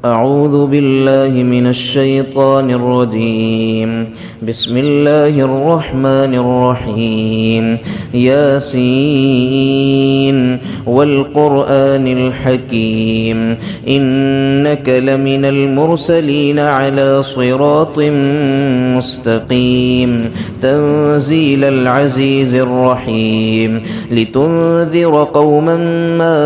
أعوذ بالله من الشيطان الرجيم. بسم الله الرحمن الرحيم. ياسين والقرآن الحكيم إنك لمن المرسلين على صراط مستقيم تنزيل العزيز الرحيم لتنذر قوما ما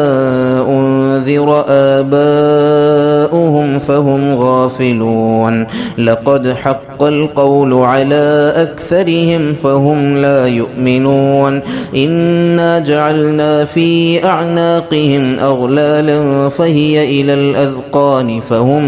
أنذر آباؤهم فهم غافلون لقد حق القول على أكثرهم فهم لا يؤمنون إنا جعلنا في أعناقهم أغلالا فهي إلى الأذقان فهم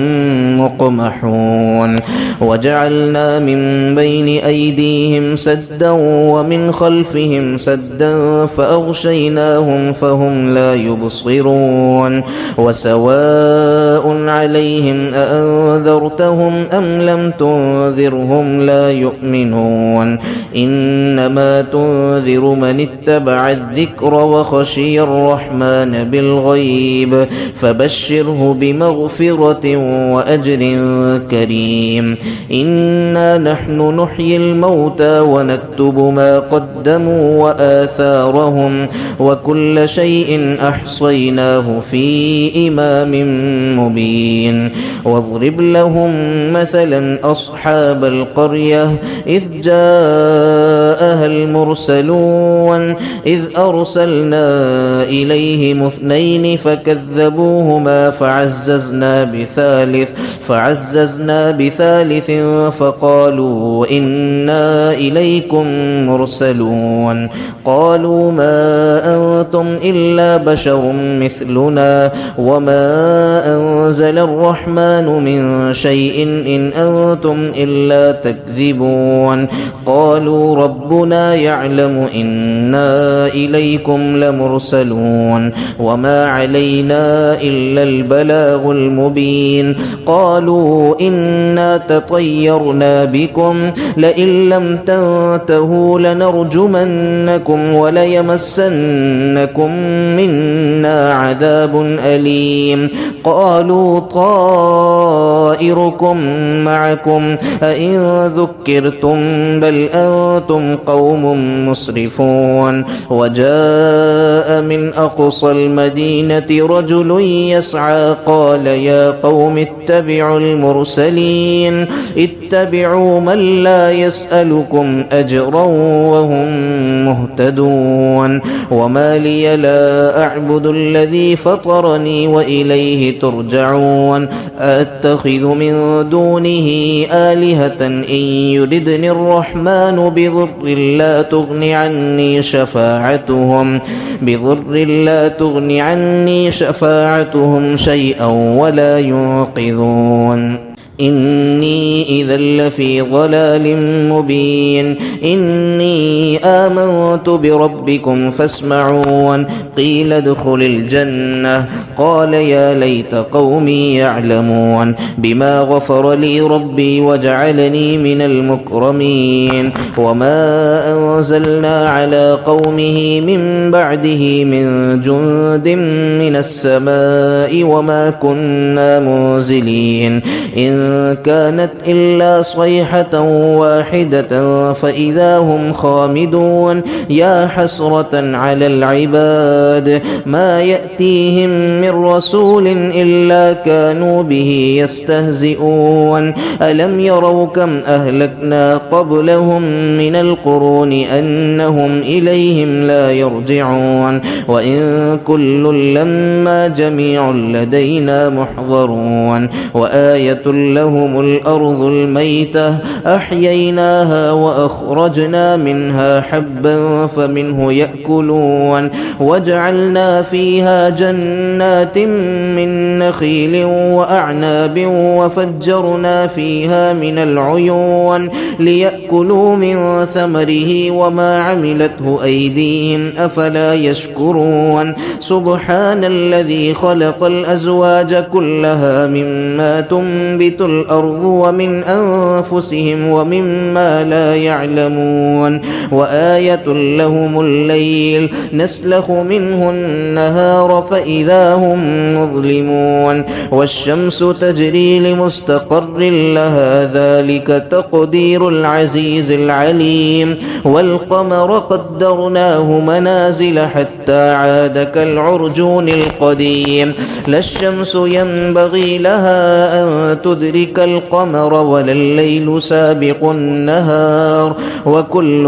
مقمحون وجعلنا من بين أيديهم سدا ومن خلفهم سدا فأغشيناهم فهم لا يبصرون وسواء عليهم أأنذرتهم أم لم تنذرهم لا يؤمنون إنما تنذر من اتبع الذكر وخشي الرحمن بالغيب فبشره بمغفرة وأجر كريم إنا نحن نحيي الموتى ونكتب ما قدموا وآثارهم وكل شيء أحصيناه في إمام مبين واضرب لهم مثلا أصحاب القرية إذ جاءها المرسلون إذ أرسلنا إليهم اثنين فكذبوهما فعززنا بثالث فقالوا إنا إليكم مرسلون قالوا ما أنتم إلا بشر مثلنا وما أنزل الرحمن من شيء إن أنتم إلا تكذبون قالوا ربنا يعلم إنا إليكم لمرسلون وما علينا إلا البلاغ المبين قالوا إنا تطيرنا بكم لئن لم تنتهوا لنرجمنكم وليمسنكم منا عذاب أليم قالوا طائركم معكم أئن ذكرتم بل أنتم قوم مسرفون وجاء من أقصى المدينة رجل يسعى قال يا قوم اتبعوا المرسلين اتبعوا من لا يسألكم أجرا وهم مهتدون وما لي لا أعبد الذي فطرني وإليه ترجعون أتخذ من دونه آلهة إن يردني الرحمن بضر لا تغن عني شفاعتهم شيئا ولا ينقذون إني إذا لفي ضلال مبين إني آمنت بربكم فاسمعون قيل ادخل الجنة قال يا ليت قومي يعلمون بما غفر لي ربي وجعلني من المكرمين وما أنزلنا على قومه من بعده من جند من السماء وما كنا منزلين إن كانت إلا صيحة واحدة فإذا هم خامدون يا حسرة على العباد ما يأتيهم من رسول إلا كانوا به يستهزئون ألم يروا كم أهلكنا قبلهم من القرون أنهم إليهم لا يرجعون وإن كل لما جميع لدينا محضرون وآية لهم الأرض الميتة أحييناها وأخرجنا منها حبا فمنه يأكلون وجعلنا فيها جنات من نخيل وأعناب وفجرنا فيها من العيون ليأكلوا من ثمره وما عملته أيديهم أفلا يشكرون سبحان الذي خلق الأزواج كلها مما تنبت الأرض ومن أنفسهم ومما لا يعلمون وآية لهم الليل نسلخ منه النهار فإذا هم مظلمون والشمس تجري لمستقر لها ذلك تقدير العزيز العليم والقمر قدرناه منازل حتى عاد كالعرجون القديم لا الشمس ينبغي لها أن تدرك القمر ولا الليل سابق النهار وكل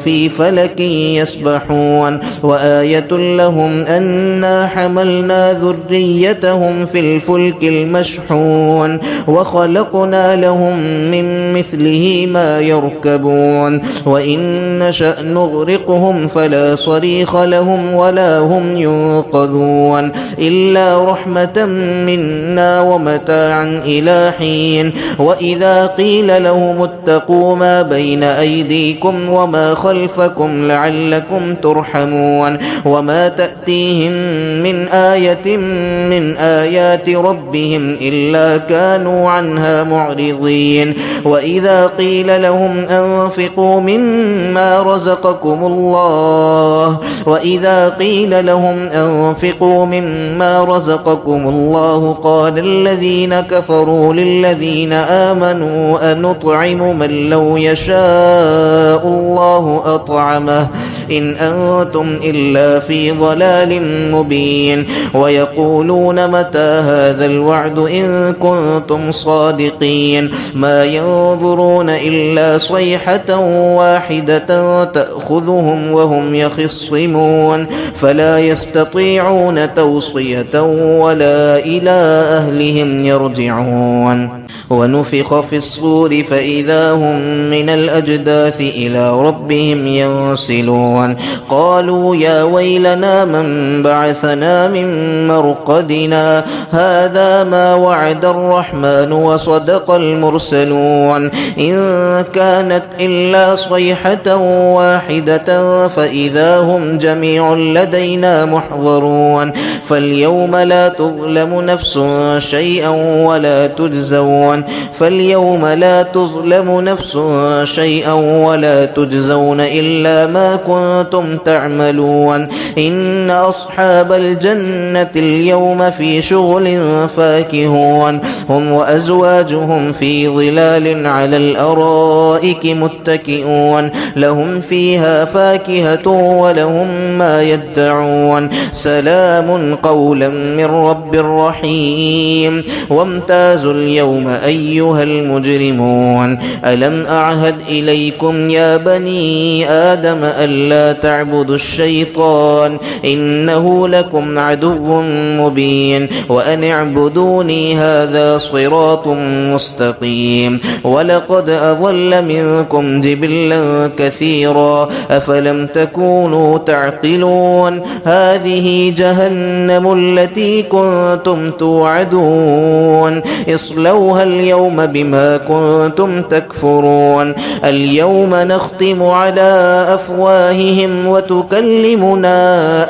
في فلك يسبحون وآية لهم أنا حملنا ذريتهم في الفلك المشحون وخلقنا لهم من مثله ما يركبون وإن نشأ نغرقهم فلا صريخ لهم ولا هم ينقذون إلا رحمة منا ومتاعا إلى حين وإذا قيل لهم اتقوا ما بين أيديكم وما خلفكم لعلكم ترحمون وما تأتيهم من آية من آيات ربهم إلا كانوا عنها معرضين وإذا قيل لهم أنفقوا مما رزقكم الله قال الذين كفروا للذين آمنوا أنطعم من لو يشاء الله أطعمه إن أنتم إلا في ضلال مبين ويقولون متى هذا الوعد إن كنتم صادقين ما ينظرون إلا صيحة واحدة تأخذهم وهم يخصمون فلا يستطيعون توصية ولا إلى أهلهم يرجعون ونفخ في الصور فإذا هم من الأجداث إلى ربهم ينسلون قالوا يا ويلنا من بعثنا من مرقدنا هذا ما وعد الرحمن وصدق المرسلون إن كانت إلا صيحة واحدة فإذا هم جميع لدينا محضرون فاليوم لا تظلم نفس شيئا ولا تجزون إلا ما كنتم تعملون إن أصحاب الجنة اليوم في شغل فاكهون هم وأزواجهم في ظلال على الأرائك متكئون لهم فيها فاكهة ولهم ما يدعون سلام قولا من رب رحيم وامتازوا اليوم أيها المجرمون ألم أعهد إليكم يا بني آدم ألا تعبدوا الشيطان إنه لكم عدو مبين وأن اعبدوني هذا صراط مستقيم ولقد أضل منكم جبلا كثيرا أفلم تكونوا تعقلون هذه جهنم التي كنتم توعدون اصلوها اليوم بما كنتم تكفرون اليوم نختم على أفواههم وتكلمنا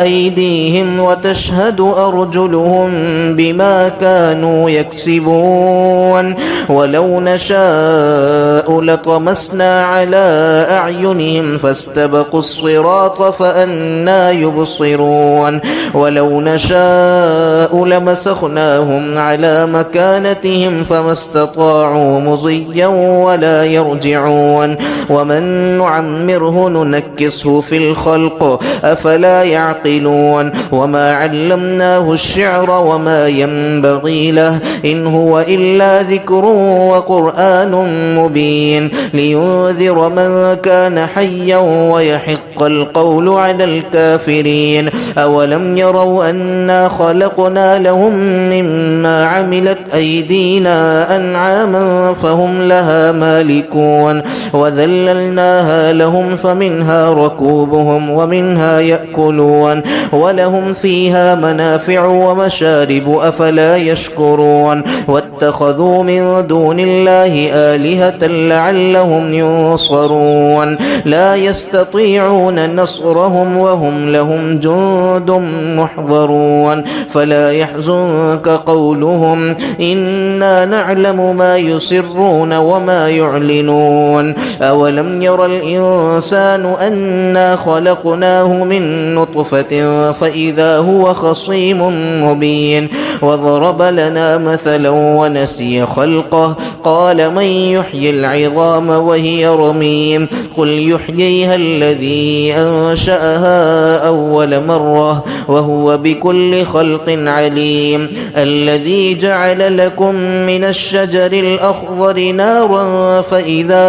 أيديهم وتشهد أرجلهم بما كانوا يكسبون ولو نشاء لطمسنا على أعينهم فاستبقوا الصراط فأنى يبصرون ولو نشاء لمسخناهم على مكانتهم فما استطاعوا مضيا ولا يرجعون ومن نعمره ننكسه في الخلق أفلا يعقلون وما علمناه الشعر وما ينبغي له إن هو إلا ذكر وقرآن مبين لينذر من كان حيا ويحق القول على الكافرين أولم يروا أنا خلقنا لهم مما عملت أيدينا أنعاما فهم لها مالكون وذللناها لهم فمنها ركوبهم ومنها يأكلون ولهم فيها منافع ومشارب أفلا يشكرون واتخذوا من دون الله آلهة لعلهم ينصرون لا يستطيعون نصرهم وهم لهم جند محضرون فلا يحزنك قولهم إنا نعلم يعلم ما يسرون وما يعلنون أولم ير الإنسان أنا خلقناه من نطفة فإذا هو خصيم مبين وضرب لنا مثلا ونسي خلقه قال من يحيي العظام وهي رميم قل يحييها الذي أنشأها أول مرة وهو بكل خلق عليم الذي جعل لكم من الشجر الأخضر نارا فإذا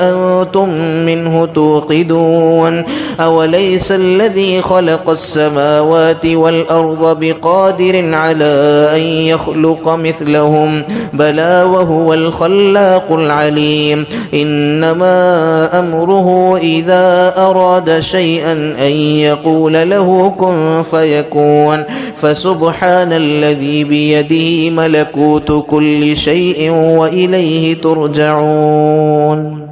أنتم منه توقدون أوليس الذي خلق السماوات والأرض بقادر على أن يخلق مثلهم بلى وهو الخلاق العليم إنما أمره إذا أراد شيئا أن يقول له كن فيكون فسبحان الذي بيده ملكوت كل شيء وإليه ترجعون.